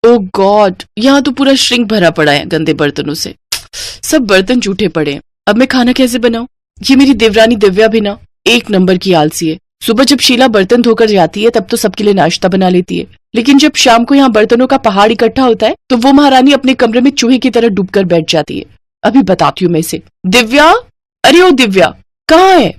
ओ God, यहाँ तो पूरा श्रिंक भरा पड़ा है गंदे बर्तनों से। सब बर्तन जूठे पड़े हैं। अब मैं खाना कैसे बनाऊं? ये मेरी देवरानी दिव्या भी ना एक नंबर की आलसी है। सुबह जब शीला बर्तन धोकर जाती है तब तो सबके लिए नाश्ता बना लेती है, लेकिन जब शाम को यहाँ बर्तनों का पहाड़ इकट्ठा होता है तो वो महारानी अपने कमरे में चूहे की तरह डूबकर बैठ जाती है। अभी बताती हूँ मैं इसे। दिव्या, अरे ओ दिव्या, कहाँ है?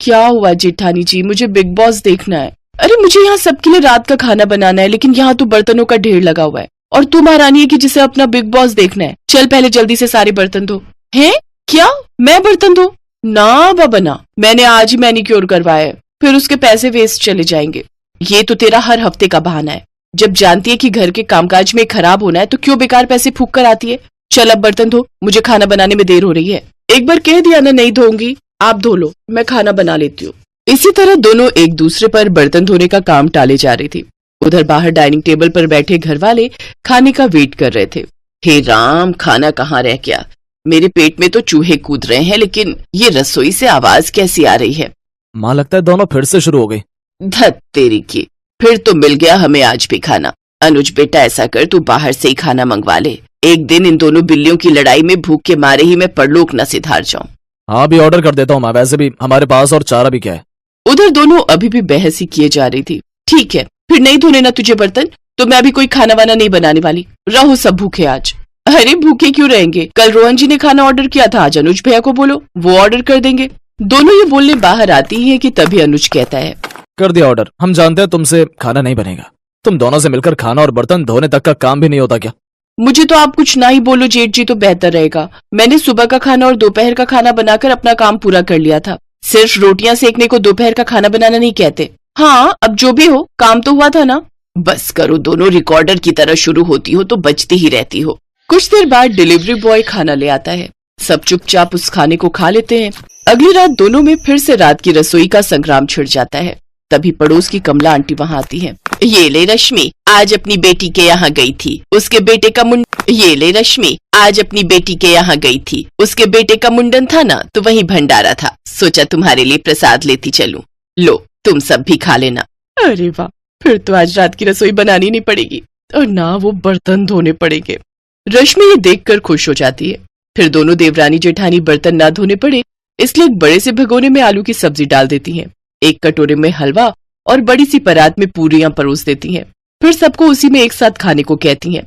क्या हुआ जेठानी जी? मुझे बिग बॉस देखना है। अरे मुझे यहाँ सबके लिए रात का खाना बनाना है, लेकिन यहाँ तो बर्तनों का ढेर लगा हुआ है और तू महारानी है कि जिसे अपना बिग बॉस देखना है। चल पहले जल्दी से सारे बर्तन धो। हैं? क्या मैं बर्तन धो? ना बाबा ना, मैंने आज ही मैनिक्योर करवाया है, फिर उसके पैसे वेस्ट चले जाएंगे। ये तो तेरा हर हफ्ते का बहाना है। जब जानती है कि घर के कामकाज में खराब होना है तो क्यों बेकार पैसे फूंक कर आती है। चल अब बर्तन धो, मुझे खाना बनाने में देर हो रही है। एक बार कह दिया ना नहीं धोऊंगी, आप धो लो, मैं खाना बना लेती हूँ। इसी तरह दोनों एक दूसरे पर बर्तन धोने का काम टाले जा रही थी। उधर बाहर डाइनिंग टेबल पर बैठे घर वाले खाने का वेट कर रहे थे। हे राम, खाना कहाँ रह गया? मेरे पेट में तो चूहे कूद रहे हैं, लेकिन ये रसोई से आवाज कैसी आ रही है? माँ लगता है दोनों फिर से शुरू हो गई। धत तेरी की, फिर तो मिल गया हमें आज भी खाना। अनुज बेटा ऐसा कर, तू बाहर से ही खाना मंगवा ले। एक दिन इन दोनों बिल्लियों की लड़ाई में भूख के मारे ही मैं परलोक न सिधार जाऊं। हाँ भी ऑर्डर कर देता हूँ माँ, वैसे भी हमारे पास और चारा भी क्या है। उधर दोनों अभी भी बहस ही किए जा रही थी। ठीक है, फिर नहीं धोने ना तुझे बर्तन, तो मैं अभी कोई खाना वाना नहीं बनाने वाली। रहो सब भूखे आज। अरे भूखे क्यों रहेंगे? कल रोहन जी ने खाना ऑर्डर किया था, आज अनुज भैया को बोलो, वो ऑर्डर कर देंगे। दोनों ये बोलने बाहर आती ही है कि तभी अनुज कहता है, कर दिया ऑर्डर, हम जानते हैं तुमसे खाना नहीं बनेगा। तुम दोनों से मिलकर खाना और बर्तन धोने तक का काम भी नहीं होता क्या? मुझे तो आप कुछ ना ही बोलो जेठ जी तो बेहतर रहेगा। मैंने सुबह का खाना और दोपहर का खाना बनाकर अपना काम पूरा कर लिया था। सिर्फ रोटियां सेकने को दोपहर का खाना बनाना नहीं कहते। हाँ, अब जो भी हो, काम तो हुआ था ना। बस करो, दोनों रिकॉर्डर की तरह शुरू होती हो तो बचती ही रहती हो। कुछ देर बाद डिलीवरी बॉय खाना ले आता है। सब चुपचाप उस खाने को खा लेते हैं। अगली रात दोनों में फिर से रात की रसोई का संग्राम छिड़ जाता है। तभी पड़ोस की कमला आंटी वहाँ आती है। ये ले रश्मि, आज अपनी बेटी के यहाँ गई थी, उसके बेटे का ये ले रश्मि, आज अपनी बेटी के यहाँ गई थी, उसके बेटे का मुंडन था ना, तो वहीं भंडारा था, सोचा तुम्हारे लिए प्रसाद लेती चलूं। लो तुम सब भी खा लेना। अरे वाह, फिर तो आज रात की रसोई बनानी नहीं पड़ेगी और ना वो बर्तन धोने पड़ेंगे। रश्मि ये देखकर खुश हो जाती है। फिर दोनों देवरानी जेठानी बर्तन ना धोने पड़े इसलिए एक बड़े से भगोने में आलू की सब्जी डाल देती हैं। एक कटोरे में हलवा और बड़ी सी परात में पूरियां परोस देती हैं। फिर सबको उसी में एक साथ खाने को कहती हैं।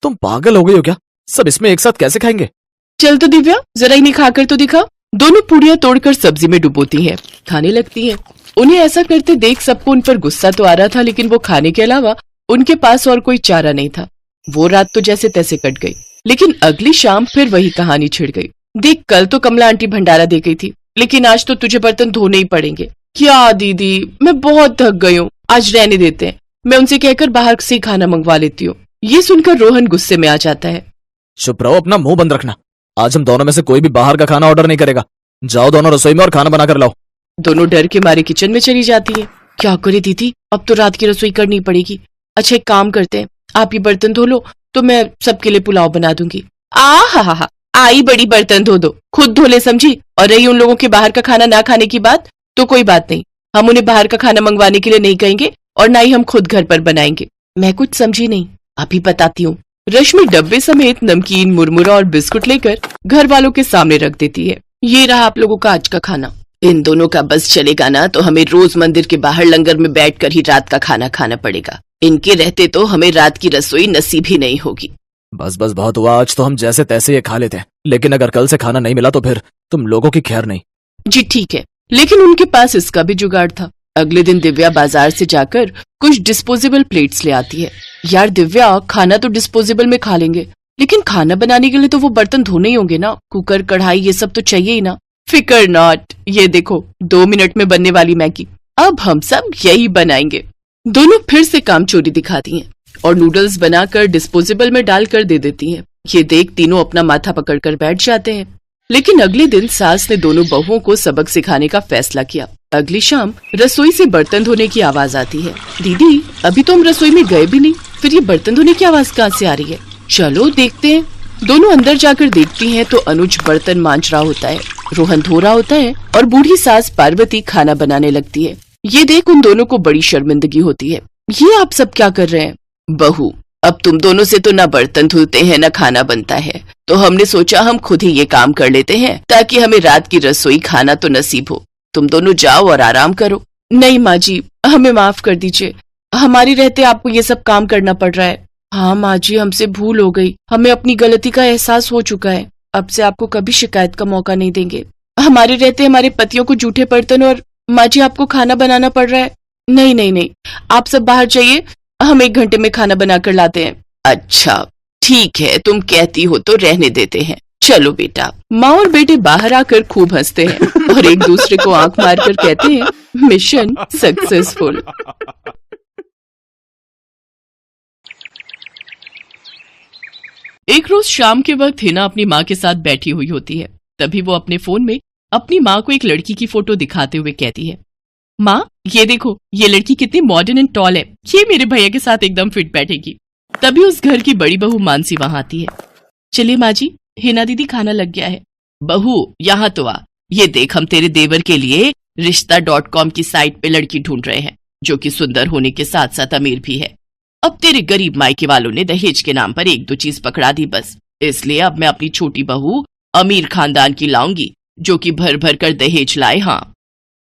तुम पागल हो गई हो क्या? सब इसमें एक साथ कैसे खाएंगे? चल तो दिव्या, जरा इन्हें खाकर तो दिखा। दोनों पूरियां तोड़कर सब्जी में डुबोती हैं, खाने लगती हैं। उन्हें ऐसा करते देख सबको उन पर गुस्सा तो आ रहा था, लेकिन वो खाने के अलावा उनके पास और कोई चारा नहीं था। वो रात तो जैसे तैसे कट गई, लेकिन अगली शाम फिर वही कहानी छिड़ गई। देख, कल तो कमला आंटी भंडारा दे गई थी, लेकिन आज तो तुझे बर्तन धोने ही पड़ेंगे। क्या दीदी, मैं बहुत थक गई हूँ, आज रहने देते हैं, मैं उनसे कहकर बाहर से खाना मंगवा लेती हूँ। ये सुनकर रोहन गुस्से में आ जाता है। चुप रहो, अपना मुंह बंद रखना। आज हम दोनों में से कोई भी बाहर का खाना ऑर्डर नहीं करेगा। जाओ दोनों रसोई में और खाना बनाकर लाओ। दोनों डर के मारे किचन में चली जाती है। क्या करे दीदी, अब तो रात की रसोई करनी पड़ेगी। अच्छा एक काम करते हैं, आप ये बर्तन धो लो तो मैं सबके लिए पुलाव बना दूंगी। हा, आई बड़ी बर्तन धो दो, खुद धो ले समझी। और रही उन लोगों के बाहर का खाना ना खाने की बात, तो कोई बात नहीं, हम उन्हें बाहर का खाना मंगवाने के लिए नहीं कहेंगे और ना ही हम खुद घर पर बनाएंगे। मैं कुछ समझी नहीं, अभी बताती हूँ। रश्मि डब्बे समेत नमकीन, मुरमुरा और बिस्कुट लेकर घर वालों के सामने रख देती है। ये रहा आप लोगों का आज का खाना। इन दोनों का बस चलेगा ना तो हमें रोज मंदिर के बाहर लंगर में बैठकर ही रात का खाना खाना पड़ेगा। इनके रहते तो हमें रात की रसोई नसीब ही नहीं होगी। बस बस बहुत हुआ, आज तो हम जैसे तैसे ये खा लेते हैं, लेकिन अगर कल से खाना नहीं मिला तो फिर तुम लोगों की खैर नहीं। जी ठीक है, लेकिन उनके पास इसका भी जुगाड़ था। अगले दिन दिव्या बाजार से जाकर कुछ डिस्पोजेबल प्लेट्स ले आती है। यार दिव्या, खाना तो डिस्पोजेबल में खा लेंगे, लेकिन खाना बनाने के लिए तो वो बर्तन धोने ही होंगे ना, कुकर, कढ़ाई, ये सब तो चाहिए ही ना। फिकर नॉट, ये देखो 2 मिनट में बनने वाली मैगी, अब हम सब यही बनाएंगे। दोनों फिर से काम चोरी दिखाती हैं और नूडल्स बनाकर डिस्पोजेबल में डालकर दे देती हैं। ये देख तीनों अपना माथा पकड़कर बैठ जाते हैं। लेकिन अगले दिन सास ने दोनों बहुओं को सबक सिखाने का फैसला किया। अगली शाम रसोई से बर्तन धोने की आवाज आती है। दीदी, अभी तो हम रसोई में गए भी नहीं, फिर ये बर्तन धोने की आवाज कहाँ से आ रही है? चलो देखते हैं। दोनों अंदर जाकर देखती हैं तो अनुज बर्तन मांज रहा होता है, रोहन धो रहा होता है और बूढ़ी सास पार्वती खाना बनाने लगती है। ये देख उन दोनों को बड़ी शर्मिंदगी होती है। ये आप सब क्या कर रहे हैं? बहू, अब तुम दोनों से तो ना बर्तन धुलते हैं ना खाना बनता है, तो हमने सोचा हम खुद ही ये काम कर लेते हैं ताकि हमें रात की रसोई खाना तो नसीब हो। तुम दोनों जाओ और आराम करो। नहीं माँ जी, हमें माफ कर दीजिए, हमारी रहते आपको ये सब काम करना पड़ रहा है। हाँ माँ जी, हमसे भूल हो गई, हमें अपनी गलती का एहसास हो चुका है। अब से आपको कभी शिकायत का मौका नहीं देंगे। हमारे रहते हमारे पतियों को जूठे बर्तन और माँ जी आपको खाना बनाना पड़ रहा है। नहीं नहीं नहीं, आप सब बाहर जाइए, हम 1 घंटे में खाना बनाकर लाते हैं। अच्छा ठीक है, तुम कहती हो तो रहने देते हैं। चलो बेटा। माँ और बेटे बाहर आकर खूब हंसते हैं और एक दूसरे को आंख मारकर कहते हैं, मिशन सक्सेसफुल। एक रोज शाम के वक्त हिना अपनी माँ के साथ बैठी हुई होती है। तभी वो अपने फोन में अपनी माँ को एक लड़की की फोटो दिखाते हुए कहती है, माँ ये देखो, ये लड़की कितनी मॉडर्न एंड टॉल है, ये मेरे भैया के साथ एकदम फिट बैठेगी। तभी उस घर की बड़ी बहू मानसी वहां आती है। चलिए माँ जी, हिना दीदी खाना लग गया है। बहू यहाँ तो आ, ये देख हम तेरे देवर के लिए रिश्ता.com की साइट पे लड़की ढूंढ रहे हैं, जो कि सुंदर होने के साथ साथ अमीर भी है। अब तेरे गरीब मायके वालों ने दहेज के नाम पर 1-2 चीज पकड़ा दी बस, इसलिए अब मैं अपनी छोटी बहू अमीर खानदान की लाऊंगी, जो कि भर भर कर दहेज लाए। हाँ,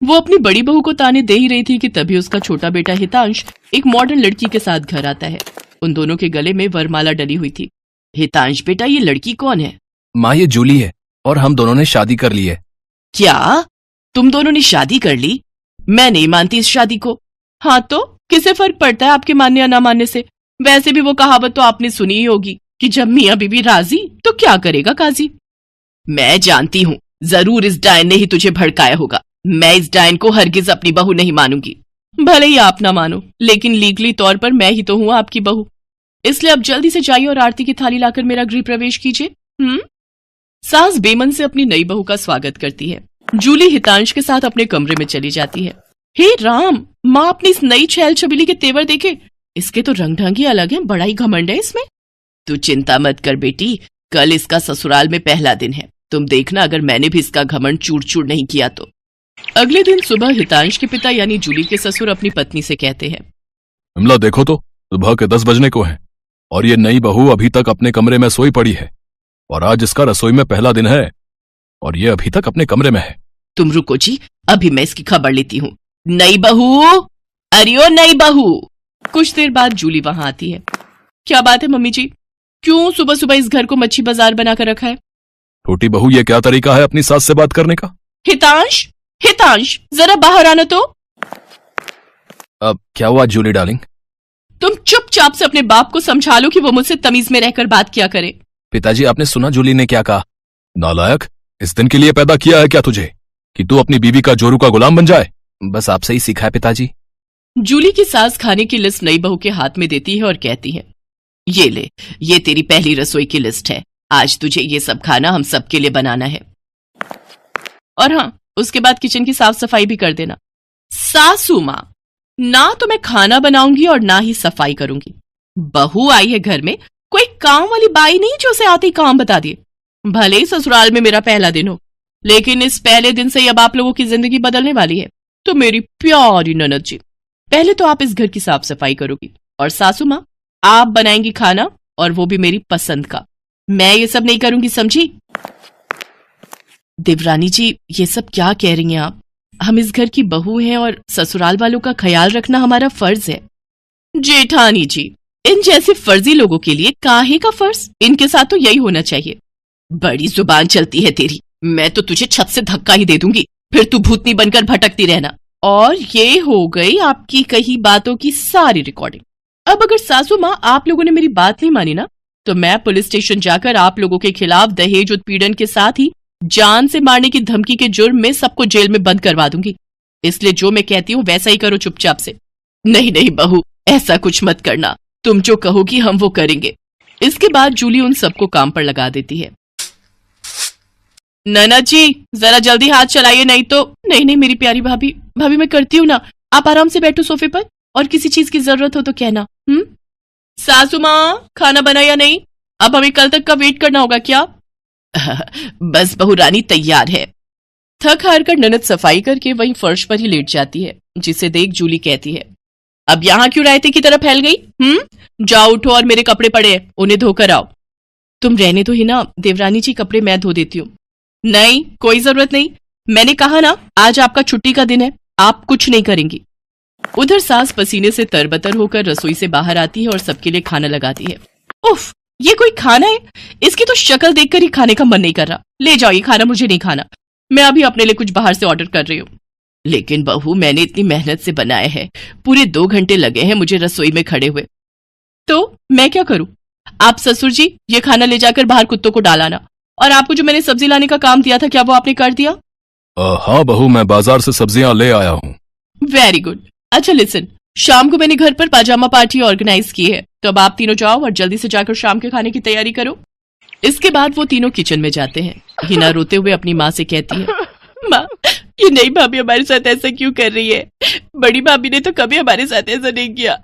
वो अपनी बड़ी बहू को ताने दे ही रही थी कि तभी उसका छोटा बेटा हितांश एक मॉडर्न लड़की के साथ घर आता है। उन दोनों के गले में वरमाला डली हुई थी। हितांश बेटा, ये लड़की कौन है? माँ ये जूली है और हम दोनों ने शादी कर ली है। क्या तुम दोनों ने शादी कर ली? मैं नहीं मानती इस शादी को। हाँ तो किसे फर्क पड़ता है आपके मानने या ना मानने से? वैसे भी वो कहावत तो आपने सुनी ही होगी कि जब मियाँ बीबी राजी तो क्या करेगा काजी। मैं जानती हूँ, जरूर इस डायन ने ही तुझे भड़काया होगा। मैं इस डायन को हरगिज अपनी बहू नहीं मानूंगी। भले ही आप ना मानो, लेकिन लीगली तौर पर मैं ही तो हूँ आपकी बहू। इसलिए अब जल्दी से जाइए और आरती की थाली लाकर मेरा गृह प्रवेश कीजिए। सास बेमन से अपनी नई बहू का स्वागत करती है। जूली हितांश के साथ अपने कमरे में चली जाती है। हे राम, माँ अपनी इस नई छैल छबीली के तेवर देखे, इसके तो रंग ढंग ही अलग है, बड़ा ही घमंड है इसमें। तू चिंता मत कर बेटी, कल इसका ससुराल में पहला दिन है, तुम देखना अगर मैंने भी इसका घमंड चूर चूर नहीं किया तो। अगले दिन सुबह हितांश के पिता यानी जूली के ससुर अपनी पत्नी से कहते हैं, विमला देखो तो, सुबह के 10 बजने को हैं और ये नई बहू अभी तक अपने कमरे में सोई पड़ी है, और आज इसका रसोई में पहला दिन है और ये अभी तक अपने कमरे में है। तुम रुको जी, अभी मैं इसकी खबर लेती हूँ। नई बहू, अरे ओ नई बहू। कुछ देर बाद जूली वहां आती है। क्या बात है मम्मी जी, क्यों सुबह सुबह इस घर को मच्छी बाजार बनाकर रखा है? छोटी बहू, ये क्या तरीका है अपनी सास से बात करने का? हितांश, हितांश जरा बाहर आना तो। अब क्या हुआ जूली डार्लिंग? तुम चुपचाप से अपने बाप को समझा लो कि वो मुझसे तमीज में रहकर बात किया करे। पिताजी, आपने सुना जूली ने क्या कहा? नालायक, इस दिन के लिए पैदा किया है क्या तुझे कि तू अपनी बीवी का जोरू का गुलाम बन जाए? बस आपसे ही सीखा है पिताजी। जूली की सास खाने की लिस्ट नई बहू के हाथ में देती है और कहती है, ये ले, ये तेरी पहली रसोई की लिस्ट है, आज तुझे ये सब खाना हम सबके लिए बनाना है। और हाँ, उसके बाद किचन की साफ सफाई भी कर देना। सासू माँ, ना तो मैं खाना बनाऊंगी और ना ही सफाई करूंगी। बहू आई है घर में, कोई काम वाली बाई नहीं जो उसे आते ही काम बता दिए। भले ही ससुराल में मेरा पहला दिन हो, लेकिन इस पहले दिन से अब आप लोगों की जिंदगी बदलने वाली है। तो मेरी प्यारी ननद जी, पहले तो आप इस घर की साफ सफाई करोगी और सासू माँ आप बनाएंगी खाना, और वो भी मेरी पसंद का। मैं ये सब नहीं करूंगी, समझी? देवरानी जी, ये सब क्या कह रही हैं आप? हम इस घर की बहू हैं और ससुराल वालों का ख्याल रखना हमारा फर्ज है। जेठानी जी, इन जैसे फर्जी लोगों के लिए काहे का फर्ज? इनके साथ तो यही होना चाहिए। बड़ी जुबान चलती है तेरी, मैं तो तुझे छत से धक्का ही दे दूंगी, फिर तू भूतनी बनकर भटकती रहना। और ये हो गई आपकी कही बातों की सारी रिकॉर्डिंग। अब अगर सासू माँ आप लोगों ने मेरी बात नहीं मानी ना, तो मैं पुलिस स्टेशन जाकर आप लोगों के खिलाफ दहेज उत्पीड़न के साथ ही जान से मारने की धमकी के जुर्म में सबको जेल में बंद करवा दूंगी। इसलिए जो मैं कहती हूँ वैसा ही करो चुपचाप से। नहीं नहीं बहू, ऐसा कुछ मत करना, तुम जो कहोगी हम वो करेंगे। इसके बाद जूली उन सबको काम पर लगा देती है। ननद जी, जरा जल्दी हाथ चलाइए, नहीं तो। नहीं नहीं मेरी प्यारी भाभी, भाभी मैं करती हूँ ना, आप आराम से बैठो सोफे पर, और किसी चीज की जरूरत हो तो कहना। सासू माँ, खाना बना या नहीं? अब हमें कल तक का वेट करना होगा क्या? बस बहू रानी तैयार है। थक हार कर ननद सफाई करके वहीं फर्श पर ही लेट जाती है, जिसे देख जूली कहती है, अब यहाँ क्यों रायते की तरह फैल गई? जाओ उठो और मेरे कपड़े पड़े हैं, उन्हें धोकर आओ। तुम रहने दो ही ना देवरानी जी, कपड़े मैं धो देती हूँ। नहीं, कोई जरूरत नहीं, मैंने कहा ना आज आपका छुट्टी का दिन है, आप कुछ नहीं करेंगी। उधर सास पसीने से तरबतर होकर रसोई से बाहर आती है और सबके लिए खाना लगाती है। उफ, ये कोई खाना है? इसकी तो शक्ल देखकर ही खाने का मन नहीं कर रहा। ले जाओ ये खाना, मुझे नहीं खाना, मैं अभी अपने लिए कुछ बाहर से ऑर्डर कर रही हूँ। लेकिन बहू, मैंने इतनी मेहनत से बनाया है, पूरे 2 घंटे लगे हैं मुझे रसोई में खड़े हुए, तो मैं क्या करूं? आप ससुर जी ये खाना ले जाकर बाहर कुत्तों को डालाना, और आपको जो मैंने सब्जी लाने का काम दिया था क्या वो आपने कर दिया? हाँ बहू, मैं बाजार से सब्जियां ले आया हूँ। Very good. अच्छा लिसन, शाम को मैंने घर पर पाजामा पार्टी ऑर्गेनाइज की है, तो अब आप तीनों जाओ और जल्दी से जाकर शाम के खाने की तैयारी करो। इसके बाद वो तीनों किचन में जाते हैं। हिना रोते हुए अपनी माँ से कहती है, माँ ये नई भाभी हमारे साथ ऐसा क्यों कर रही है? बड़ी भाभी ने तो कभी हमारे साथ ऐसा नहीं किया।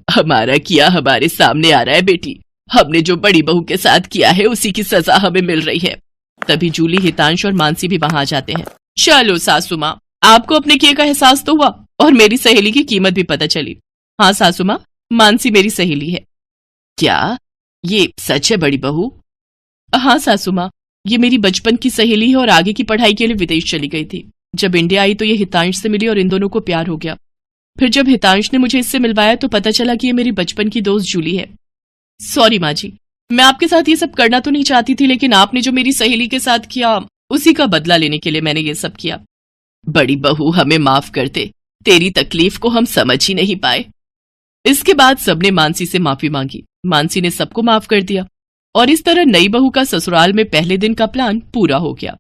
हमारा किया हमारे सामने आ रहा है बेटी, हमने जो बड़ी बहू के साथ किया है उसी की सजा हमें मिल रही है। तभी जूली, हितांश और मानसी भी वहां आ जाते हैं। चलो सासू माँ, आपको अपने किए का एहसास तो हुआ और मेरी सहेली की कीमत भी पता चली। हाँ सासू माँ, मानसी मेरी सहेली है। क्या ये सच है बड़ी बहू? हाँ सासू माँ, ये मेरी बचपन की सहेली है और आगे की पढ़ाई के लिए विदेश चली गई थी। जब इंडिया आई तो ये हितांश से मिली और इन दोनों को प्यार हो गया। फिर जब हितांश ने मुझे इससे मिलवाया तो पता चला कि ये मेरी बचपन की दोस्त जूली है। सॉरी माँ जी, मैं आपके साथ ये सब करना तो नहीं चाहती थी, लेकिन आपने जो मेरी सहेली के साथ किया उसी का बदला लेने के लिए मैंने ये सब किया। बड़ी बहू हमें माफ कर दे, तेरी तकलीफ को हम समझ ही नहीं पाए। इसके बाद सबने मानसी से माफी मांगी। मानसी ने सबको माफ कर दिया और इस तरह नई बहू का ससुराल में पहले दिन का प्लान पूरा हो गया।